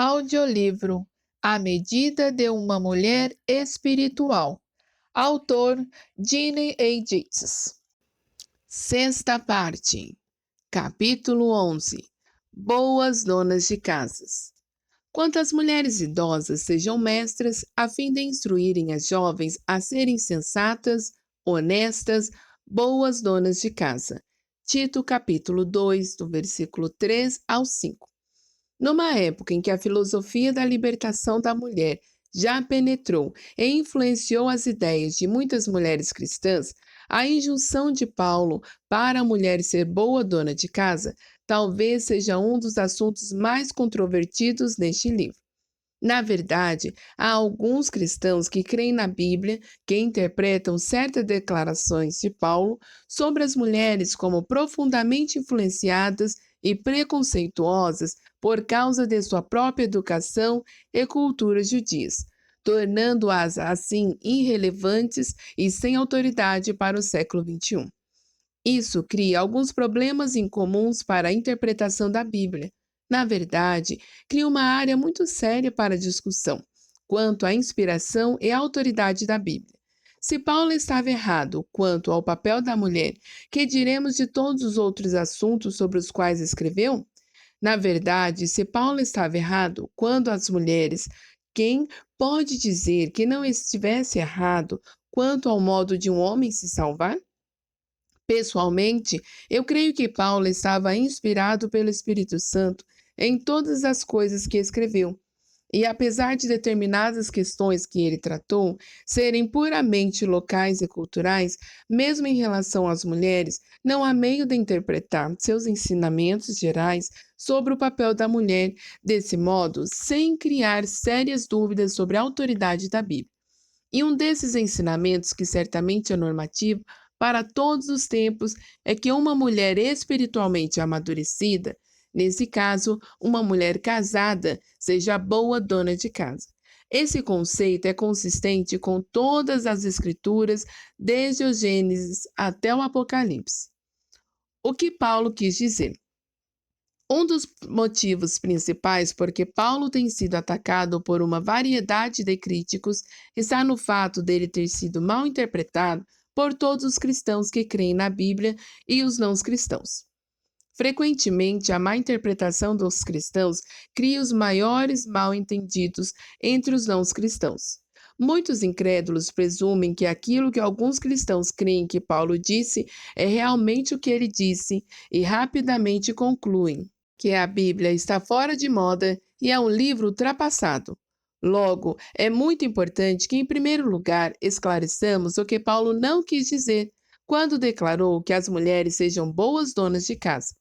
Audiolivro A Medida de uma Mulher Espiritual. Autor Jeannie A. Yates. Sexta parte. Capítulo 11. Boas donas de casas. Quantas mulheres idosas sejam mestras a fim de instruírem as jovens a serem sensatas, honestas, boas donas de casa. Tito capítulo 2, do versículo 3 ao 5. Numa época em que a filosofia da libertação da mulher já penetrou e influenciou as ideias de muitas mulheres cristãs, a injunção de Paulo para a mulher ser boa dona de casa talvez seja um dos assuntos mais controvertidos neste livro. Na verdade, há alguns cristãos que creem na Bíblia que interpretam certas declarações de Paulo sobre as mulheres como profundamente influenciadas e preconceituosas por causa de sua própria educação e cultura judias, tornando-as assim irrelevantes e sem autoridade para o século XXI. Isso cria alguns problemas incomuns para a interpretação da Bíblia. Na verdade, cria uma área muito séria para discussão quanto à inspiração e autoridade da Bíblia. Se Paulo estava errado quanto ao papel da mulher, que diremos de todos os outros assuntos sobre os quais escreveu? Na verdade, se Paulo estava errado quanto às mulheres, quem pode dizer que não estivesse errado quanto ao modo de um homem se salvar? Pessoalmente, eu creio que Paulo estava inspirado pelo Espírito Santo em todas as coisas que escreveu. E apesar de determinadas questões que ele tratou serem puramente locais e culturais, mesmo em relação às mulheres, não há meio de interpretar seus ensinamentos gerais sobre o papel da mulher desse modo, sem criar sérias dúvidas sobre a autoridade da Bíblia. E um desses ensinamentos, que certamente é normativo para todos os tempos, é que uma mulher espiritualmente amadurecida, nesse caso, uma mulher casada, seja boa dona de casa. Esse conceito é consistente com todas as escrituras, desde o Gênesis até o Apocalipse. O que Paulo quis dizer? Um dos motivos principais por que Paulo tem sido atacado por uma variedade de críticos está no fato dele ter sido mal interpretado por todos os cristãos que creem na Bíblia e os não cristãos. Frequentemente, a má interpretação dos cristãos cria os maiores mal-entendidos entre os não cristãos. Muitos incrédulos presumem que aquilo que alguns cristãos creem que Paulo disse é realmente o que ele disse e rapidamente concluem que a Bíblia está fora de moda e é um livro ultrapassado. Logo, é muito importante que, em primeiro lugar, esclareçamos o que Paulo não quis dizer quando declarou que as mulheres sejam boas donas de casa.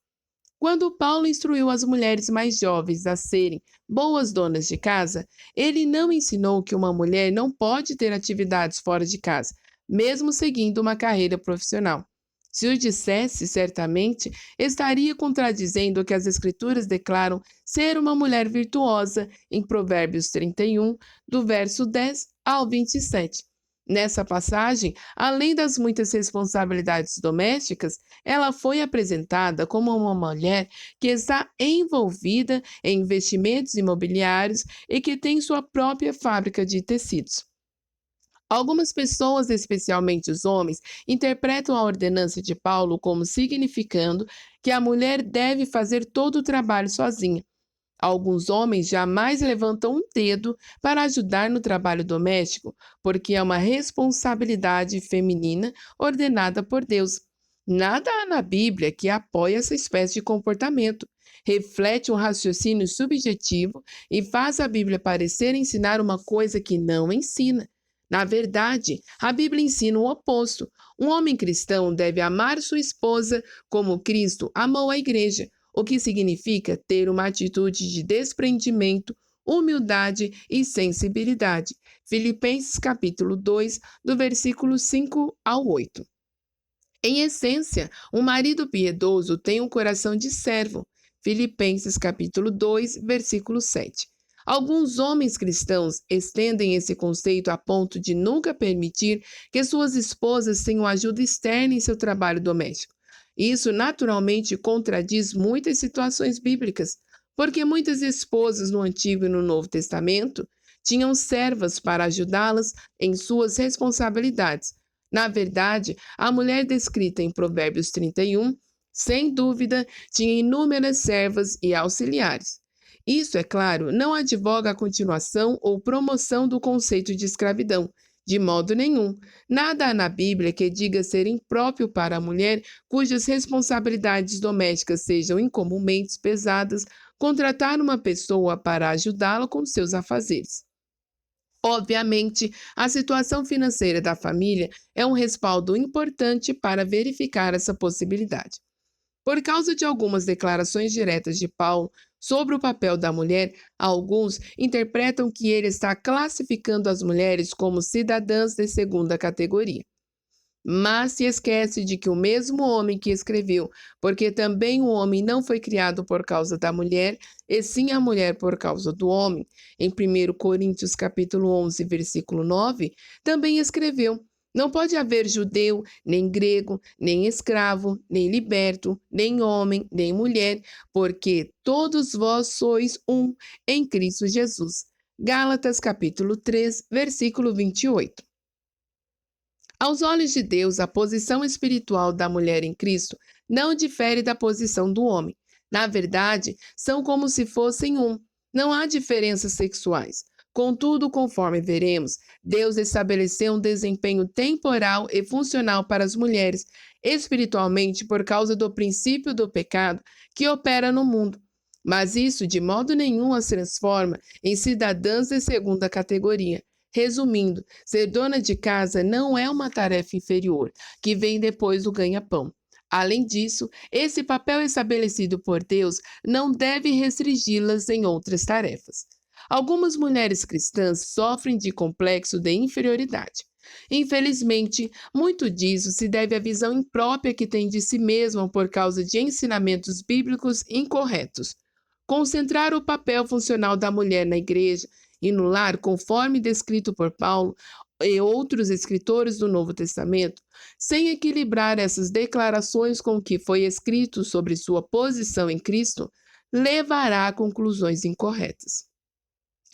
Quando Paulo instruiu as mulheres mais jovens a serem boas donas de casa, ele não ensinou que uma mulher não pode ter atividades fora de casa, mesmo seguindo uma carreira profissional. Se o dissesse, certamente estaria contradizendo o que as Escrituras declaram ser uma mulher virtuosa em Provérbios 31, do verso 10 ao 27. Nessa passagem, além das muitas responsabilidades domésticas, ela foi apresentada como uma mulher que está envolvida em investimentos imobiliários e que tem sua própria fábrica de tecidos. Algumas pessoas, especialmente os homens, interpretam a ordenança de Paulo como significando que a mulher deve fazer todo o trabalho sozinha. Alguns homens jamais levantam um dedo para ajudar no trabalho doméstico, porque é uma responsabilidade feminina ordenada por Deus. Nada há na Bíblia que apoie essa espécie de comportamento. Reflete um raciocínio subjetivo e faz a Bíblia parecer ensinar uma coisa que não ensina. Na verdade, a Bíblia ensina o oposto. Um homem cristão deve amar sua esposa como Cristo amou a igreja, o que significa ter uma atitude de desprendimento, humildade e sensibilidade. Filipenses capítulo 2, do versículo 5 ao 8. Em essência, um marido piedoso tem um coração de servo. Filipenses capítulo 2, versículo 7. Alguns homens cristãos estendem esse conceito a ponto de nunca permitir que suas esposas tenham ajuda externa em seu trabalho doméstico. Isso naturalmente contradiz muitas situações bíblicas. porque muitas esposas no Antigo e no Novo Testamento tinham servas para ajudá-las em suas responsabilidades. Na verdade, a mulher descrita em Provérbios 31, sem dúvida, tinha inúmeras servas e auxiliares. Isso, é claro, não advoga a continuação ou promoção do conceito de escravidão, de modo nenhum. Nada há na Bíblia que diga ser impróprio para a mulher cujas responsabilidades domésticas sejam incomumente pesadas contratar uma pessoa para ajudá-la com seus afazeres. Obviamente, a situação financeira da família é um respaldo importante para verificar essa possibilidade. Por causa de algumas declarações diretas de Paulo sobre o papel da mulher, alguns interpretam que ele está classificando as mulheres como cidadãs de segunda categoria. Mas se esquece de que o mesmo homem que escreveu, porque também o homem não foi criado por causa da mulher, e sim a mulher por causa do homem, em 1 Coríntios capítulo 11, versículo 9, também escreveu: não pode haver judeu, nem grego, nem escravo, nem liberto, nem homem, nem mulher, porque todos vós sois um em Cristo Jesus. Gálatas capítulo 3, versículo 28. Aos olhos de Deus, a posição espiritual da mulher em Cristo não difere da posição do homem. Na verdade, são como se fossem um. Não há diferenças sexuais. Contudo, conforme veremos, Deus estabeleceu um desempenho temporal e funcional para as mulheres, espiritualmente por causa do princípio do pecado que opera no mundo. Mas isso de modo nenhum as transforma em cidadãs de segunda categoria. Resumindo, ser dona de casa não é uma tarefa inferior, que vem depois do ganha-pão. Além disso, esse papel estabelecido por Deus não deve restringi-las em outras tarefas. Algumas mulheres cristãs sofrem de complexo de inferioridade. Infelizmente, muito disso se deve à visão imprópria que tem de si mesma por causa de ensinamentos bíblicos incorretos. Concentrar o papel funcional da mulher na igreja e no lar, conforme descrito por Paulo e outros escritores do Novo Testamento, sem equilibrar essas declarações com o que foi escrito sobre sua posição em Cristo, levará a conclusões incorretas.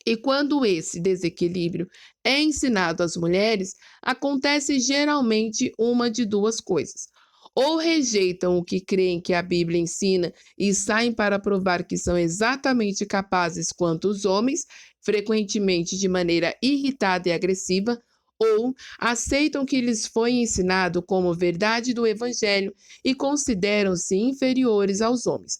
E quando esse desequilíbrio é ensinado às mulheres, acontece geralmente uma de duas coisas. Ou rejeitam o que creem que a Bíblia ensina e saem para provar que são exatamente capazes quanto os homens, frequentemente de maneira irritada e agressiva, ou aceitam que lhes foi ensinado como verdade do Evangelho e consideram-se inferiores aos homens.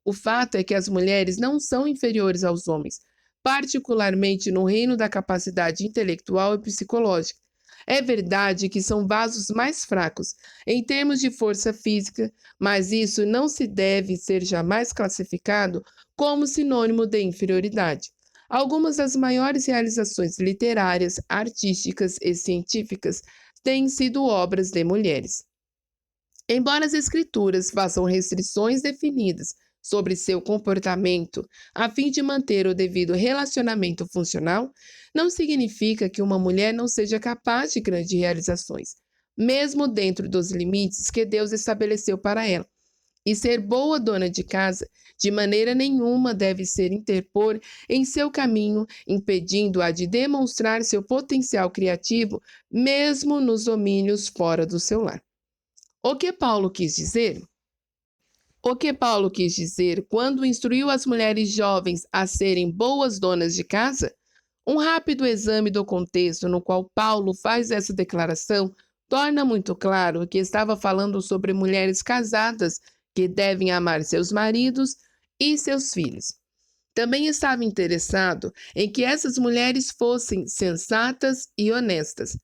O fato é que as mulheres não são inferiores aos homens, particularmente no reino da capacidade intelectual e psicológica. É verdade que são vasos mais fracos em termos de força física, mas isso não se deve ser jamais classificado como sinônimo de inferioridade. Algumas das maiores realizações literárias, artísticas e científicas têm sido obras de mulheres. Embora as escrituras façam restrições definidas sobre seu comportamento a fim de manter o devido relacionamento funcional, não significa que uma mulher não seja capaz de grandes realizações, mesmo dentro dos limites que Deus estabeleceu para ela. E ser boa dona de casa, de maneira nenhuma deve ser interpor em seu caminho, impedindo-a de demonstrar seu potencial criativo, mesmo nos domínios fora do seu lar. O que Paulo quis dizer? O que Paulo quis dizer quando instruiu as mulheres jovens a serem boas donas de casa? Um rápido exame do contexto no qual Paulo faz essa declaração torna muito claro que estava falando sobre mulheres casadas que devem amar seus maridos e seus filhos. Também estava interessado em que essas mulheres fossem sensatas e honestas.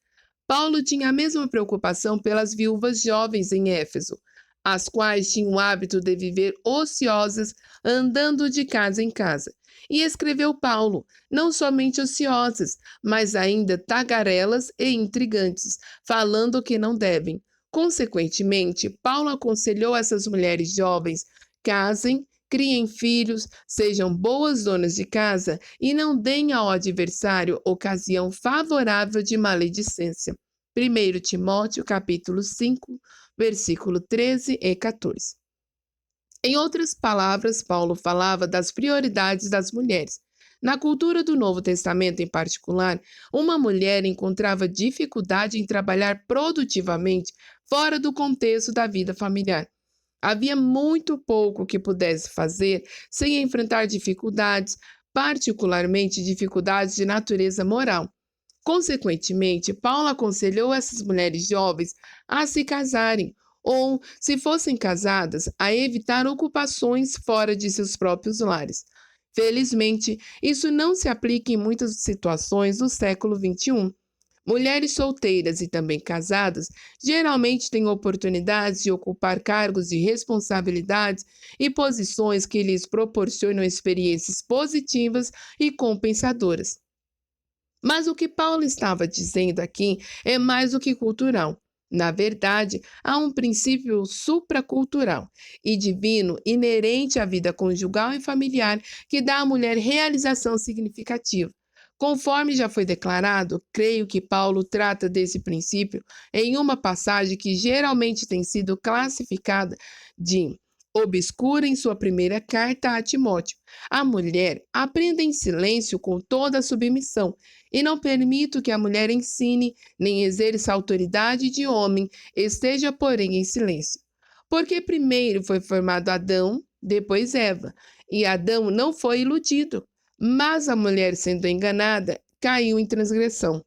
Paulo tinha a mesma preocupação pelas viúvas jovens em Éfeso, as quais tinham o hábito de viver ociosas, andando de casa em casa. E escreveu Paulo, não somente ociosas, mas ainda tagarelas e intrigantes, falando o que não devem. Consequentemente, Paulo aconselhou essas mulheres jovens: casem, criem filhos, sejam boas donas de casa e não deem ao adversário ocasião favorável de maledicência. 1 Timóteo capítulo 5, versículo 13 e 14. Em outras palavras, Paulo falava das prioridades das mulheres. Na cultura do Novo Testamento, em particular, uma mulher encontrava dificuldade em trabalhar produtivamente fora do contexto da vida familiar. Havia muito pouco que pudesse fazer sem enfrentar dificuldades, particularmente dificuldades de natureza moral. Consequentemente, Paulo aconselhou essas mulheres jovens a se casarem ou, se fossem casadas, a evitar ocupações fora de seus próprios lares. Felizmente, isso não se aplica em muitas situações do século XXI. Mulheres solteiras e também casadas geralmente têm oportunidades de ocupar cargos de responsabilidades e posições que lhes proporcionam experiências positivas e compensadoras. Mas o que Paulo estava dizendo aqui é mais do que cultural. Na verdade, há um princípio supracultural e divino inerente à vida conjugal e familiar que dá à mulher realização significativa. Conforme já foi declarado, creio que Paulo trata desse princípio em uma passagem que geralmente tem sido classificada de obscura em sua primeira carta a Timóteo. A mulher aprenda em silêncio com toda a submissão, e não permito que a mulher ensine, nem exerça autoridade de homem, esteja, porém, em silêncio. Porque primeiro foi formado Adão, depois Eva, e Adão não foi iludido, mas a mulher, sendo enganada, caiu em transgressão.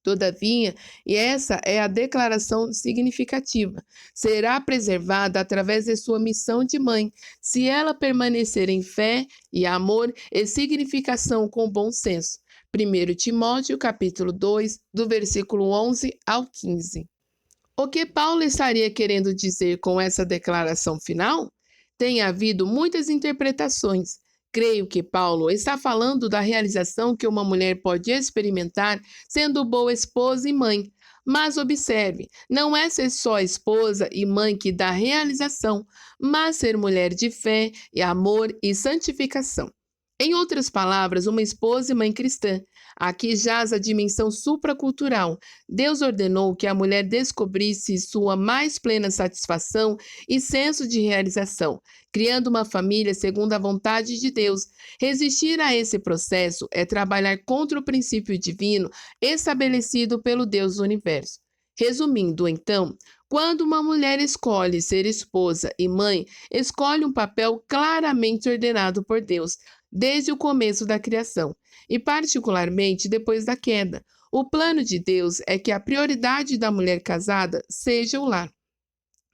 Todavia, e essa é a declaração significativa, será preservada através de sua missão de mãe, se ela permanecer em fé e amor e significação com bom senso. 1 Timóteo, capítulo 2, do versículo 11 ao 15. O que Paulo estaria querendo dizer com essa declaração final? Tem havido muitas interpretações. Creio que Paulo está falando da realização que uma mulher pode experimentar sendo boa esposa e mãe. Mas observe, não é ser só esposa e mãe que dá realização, mas ser mulher de fé e amor e santificação. Em outras palavras, uma esposa e mãe cristã. Aqui jaz a dimensão supracultural. Deus ordenou que a mulher descobrisse sua mais plena satisfação e senso de realização, criando uma família segundo a vontade de Deus. Resistir a esse processo é trabalhar contra o princípio divino estabelecido pelo Deus do universo. Resumindo, então, quando uma mulher escolhe ser esposa e mãe, escolhe um papel claramente ordenado por Deus, desde o começo da criação, e particularmente depois da queda. O plano de Deus é que a prioridade da mulher casada seja o lar.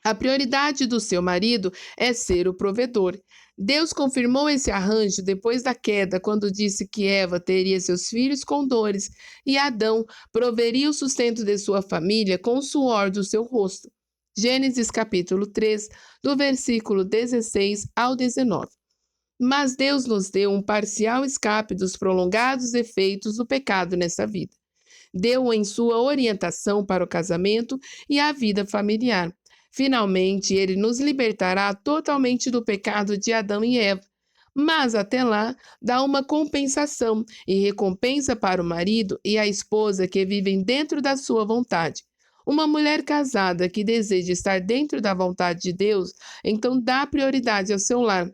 A prioridade do seu marido é ser o provedor. Deus confirmou esse arranjo depois da queda, quando disse que Eva teria seus filhos com dores e Adão proveria o sustento de sua família com o suor do seu rosto. Gênesis capítulo 3, do versículo 16 ao 19. Mas Deus nos deu um parcial escape dos prolongados efeitos do pecado nessa vida. Deu em sua orientação para o casamento e a vida familiar. Finalmente, ele nos libertará totalmente do pecado de Adão e Eva. Mas até lá, dá uma compensação e recompensa para o marido e a esposa que vivem dentro da sua vontade. Uma mulher casada que deseja estar dentro da vontade de Deus, então dá prioridade ao seu lar.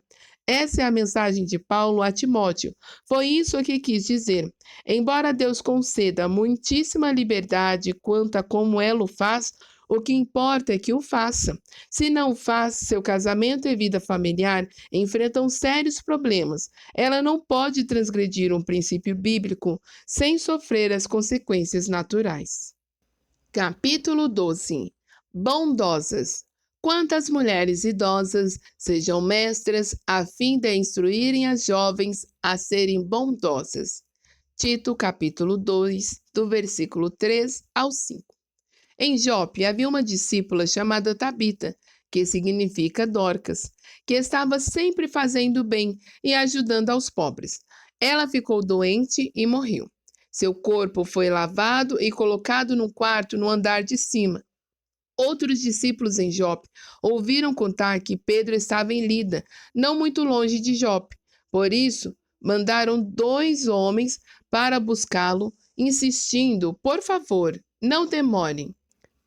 Essa é a mensagem de Paulo a Timóteo. Foi isso que quis dizer. Embora Deus conceda muitíssima liberdade quanto a como ela o faz, o que importa é que o faça. Se não faz, seu casamento e vida familiar enfrentam sérios problemas. Ela não pode transgredir um princípio bíblico sem sofrer as consequências naturais. Capítulo 12. Bondosas. Quantas mulheres idosas sejam mestras a fim de instruírem as jovens a serem bondosas. Tito, capítulo 2, do versículo 3 ao 5. Em Jope havia uma discípula chamada Tabita, que significa Dorcas, que estava sempre fazendo bem e ajudando aos pobres. Ela ficou doente e morreu. Seu corpo foi lavado e colocado num quarto no andar de cima. Outros discípulos em Jope ouviram contar que Pedro estava em Lida, não muito longe de Jope. Por isso, mandaram 2 homens para buscá-lo, insistindo: por favor, não demorem.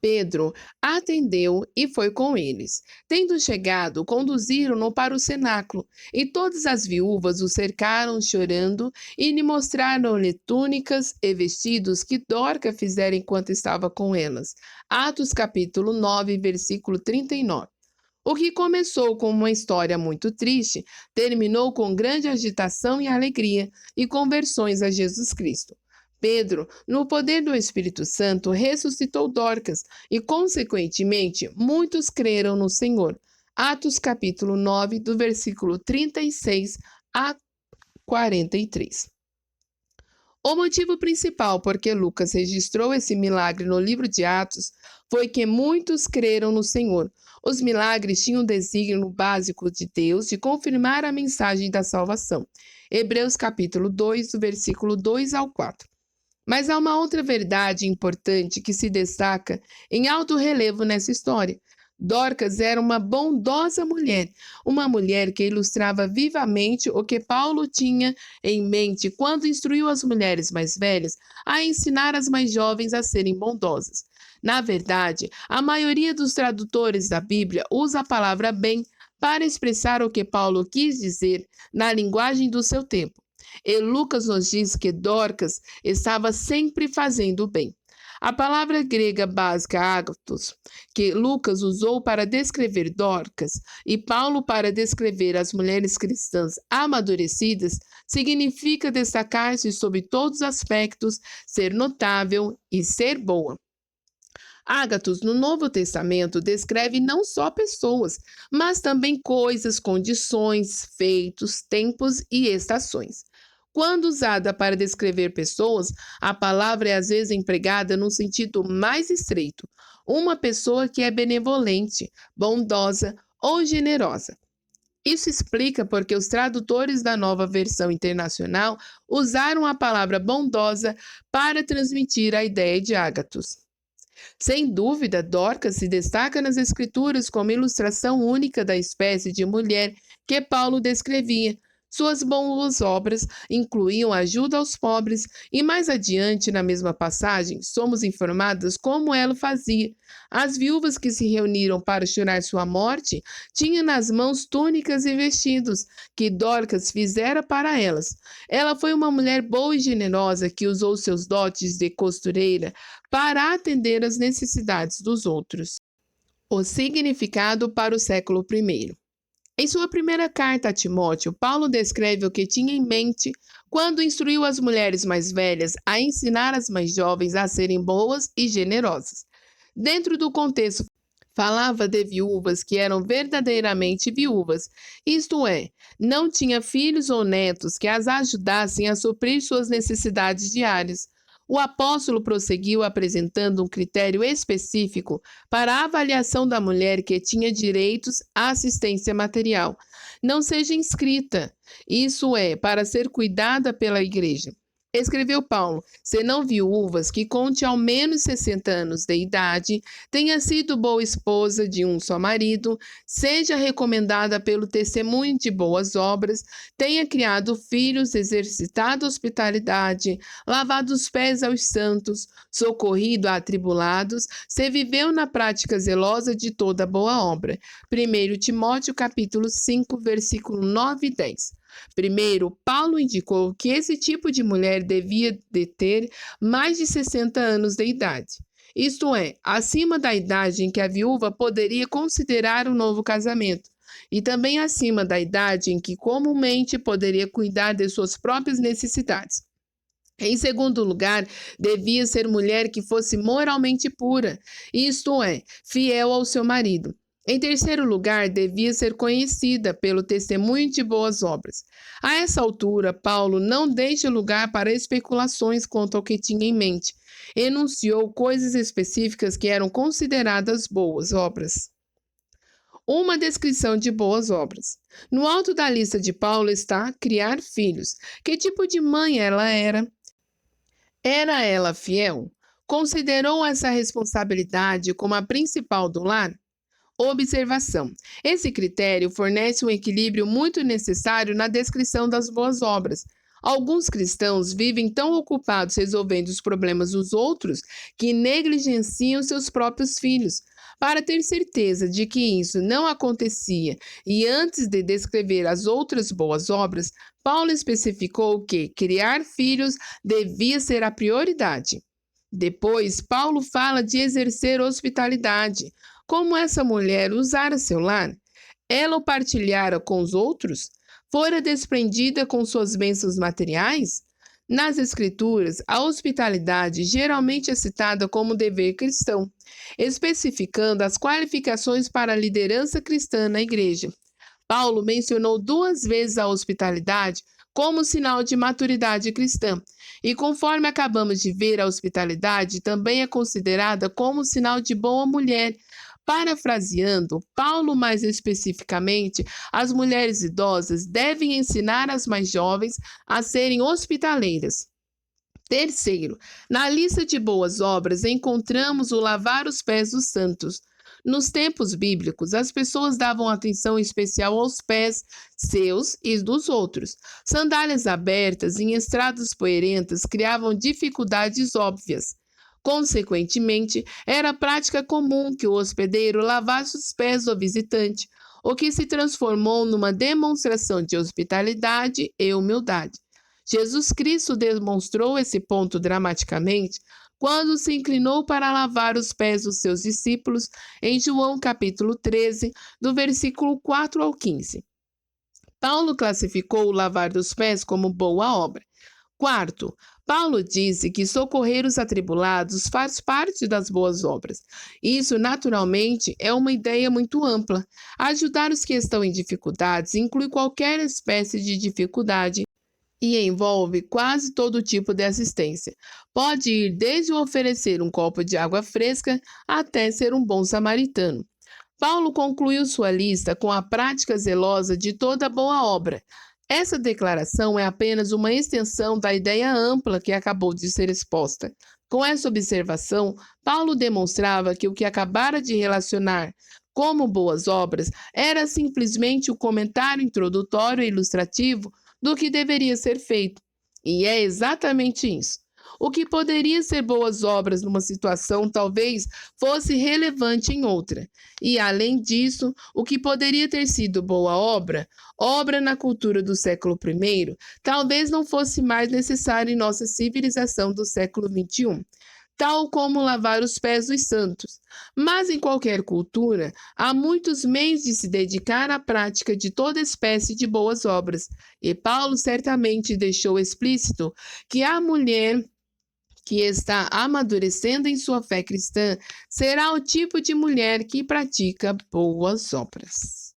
Pedro atendeu e foi com eles. Tendo chegado, conduziram-no para o cenáculo, e todas as viúvas o cercaram chorando, e lhe mostraram-lhe túnicas e vestidos que Dorca fizera enquanto estava com elas. Atos capítulo 9, versículo 39. O que começou com uma história muito triste, terminou com grande agitação e alegria e conversões a Jesus Cristo. Pedro, no poder do Espírito Santo, ressuscitou Dorcas e, consequentemente, muitos creram no Senhor. Atos capítulo 9, do versículo 36 a 43. O motivo principal por que Lucas registrou esse milagre no livro de Atos foi que muitos creram no Senhor. Os milagres tinham o desígnio básico de Deus de confirmar a mensagem da salvação. Hebreus capítulo 2, do versículo 2 ao 4. Mas há uma outra verdade importante que se destaca em alto relevo nessa história. Dorcas era uma bondosa mulher, uma mulher que ilustrava vivamente o que Paulo tinha em mente quando instruiu as mulheres mais velhas a ensinar as mais jovens a serem bondosas. Na verdade, a maioria dos tradutores da Bíblia usa a palavra bem para expressar o que Paulo quis dizer na linguagem do seu tempo. E Lucas nos diz que Dorcas estava sempre fazendo o bem. A palavra grega básica ágatos, que Lucas usou para descrever Dorcas e Paulo para descrever as mulheres cristãs amadurecidas, significa destacar-se sob todos os aspectos, ser notável e ser boa. Ágatos, no Novo Testamento, descreve não só pessoas, mas também coisas, condições, feitos, tempos e estações. Quando usada para descrever pessoas, a palavra é às vezes empregada num sentido mais estreito. Uma pessoa que é benevolente, bondosa ou generosa. Isso explica porque os tradutores da Nova Versão Internacional usaram a palavra bondosa para transmitir a ideia de ágatos. Sem dúvida, Dorcas se destaca nas Escrituras como ilustração única da espécie de mulher que Paulo descrevia. Suas boas obras incluíam ajuda aos pobres, e mais adiante, na mesma passagem, somos informadas como ela fazia. As viúvas que se reuniram para chorar sua morte tinham nas mãos túnicas e vestidos que Dorcas fizera para elas. Ela foi uma mulher boa e generosa que usou seus dotes de costureira para atender às necessidades dos outros. O significado para o século I. Em sua primeira carta a Timóteo, Paulo descreve o que tinha em mente quando instruiu as mulheres mais velhas a ensinar as mais jovens a serem boas e generosas. Dentro do contexto, falava de viúvas que eram verdadeiramente viúvas, isto é, não tinha filhos ou netos que as ajudassem a suprir suas necessidades diárias. O apóstolo prosseguiu apresentando um critério específico para a avaliação da mulher que tinha direitos à assistência material. Não seja inscrita, isso é, para ser cuidada pela igreja. Escreveu Paulo, senão viúvas que conte ao menos 60 anos de idade, tenha sido boa esposa de um só marido, seja recomendada pelo testemunho de boas obras, tenha criado filhos, exercitado hospitalidade, lavado os pés aos santos, socorrido a atribulados, se viveu na prática zelosa de toda boa obra. 1 Timóteo capítulo 5, versículo 9 e 10. Primeiro, Paulo indicou que esse tipo de mulher devia de ter mais de 60 anos de idade, isto é, acima da idade em que a viúva poderia considerar um novo casamento, e também acima da idade em que comumente poderia cuidar de suas próprias necessidades. Em segundo lugar, devia ser mulher que fosse moralmente pura, isto é, fiel ao seu marido. Em terceiro lugar, devia ser conhecida pelo testemunho de boas obras. A essa altura, Paulo não deixa lugar para especulações quanto ao que tinha em mente. Enunciou coisas específicas que eram consideradas boas obras. Uma descrição de boas obras. No alto da lista de Paulo está criar filhos. Que tipo de mãe ela era? Era ela fiel? Considerou essa responsabilidade como a principal do lar? Observação. Esse critério fornece um equilíbrio muito necessário na descrição das boas obras. Alguns cristãos vivem tão ocupados resolvendo os problemas dos outros que negligenciam seus próprios filhos. Para ter certeza de que isso não acontecia e antes de descrever as outras boas obras, Paulo especificou que criar filhos devia ser a prioridade. Depois, Paulo fala de exercer hospitalidade. Como essa mulher usara seu lar? Ela o partilhara com os outros? Fora desprendida com suas bênçãos materiais? Nas Escrituras, a hospitalidade geralmente é citada como dever cristão, especificando as qualificações para a liderança cristã na igreja. Paulo mencionou 2 vezes a hospitalidade como sinal de maturidade cristã, e conforme acabamos de ver, a hospitalidade também é considerada como sinal de boa mulher. Parafraseando, Paulo mais especificamente, as mulheres idosas devem ensinar as mais jovens a serem hospitaleiras. Terceiro, na lista de boas obras encontramos o lavar os pés dos santos. Nos tempos bíblicos, as pessoas davam atenção especial aos pés seus e dos outros. Sandálias abertas em estradas poeirentas criavam dificuldades óbvias. Consequentemente, era prática comum que o hospedeiro lavasse os pés do visitante, o que se transformou numa demonstração de hospitalidade e humildade. Jesus Cristo demonstrou esse ponto dramaticamente quando se inclinou para lavar os pés dos seus discípulos em João capítulo 13, do versículo 4 ao 15. Paulo classificou o lavar dos pés como boa obra. Quarto, Paulo disse que socorrer os atribulados faz parte das boas obras. Isso, naturalmente, é uma ideia muito ampla. Ajudar os que estão em dificuldades inclui qualquer espécie de dificuldade e envolve quase todo tipo de assistência. Pode ir desde oferecer um copo de água fresca até ser um bom samaritano. Paulo concluiu sua lista com a prática zelosa de toda boa obra. Essa declaração é apenas uma extensão da ideia ampla que acabou de ser exposta. Com essa observação, Paulo demonstrava que o que acabara de relacionar como boas obras era simplesmente o comentário introdutório e ilustrativo do que deveria ser feito. E é exatamente isso. O que poderia ser boas obras numa situação talvez fosse relevante em outra. E, além disso, o que poderia ter sido boa obra, obra na cultura do século I, talvez não fosse mais necessário em nossa civilização do século XXI. Tal como lavar os pés dos santos. Mas em qualquer cultura, há muitos meios de se dedicar à prática de toda espécie de boas obras, e Paulo certamente deixou explícito que a mulher que está amadurecendo em sua fé cristã será o tipo de mulher que pratica boas obras.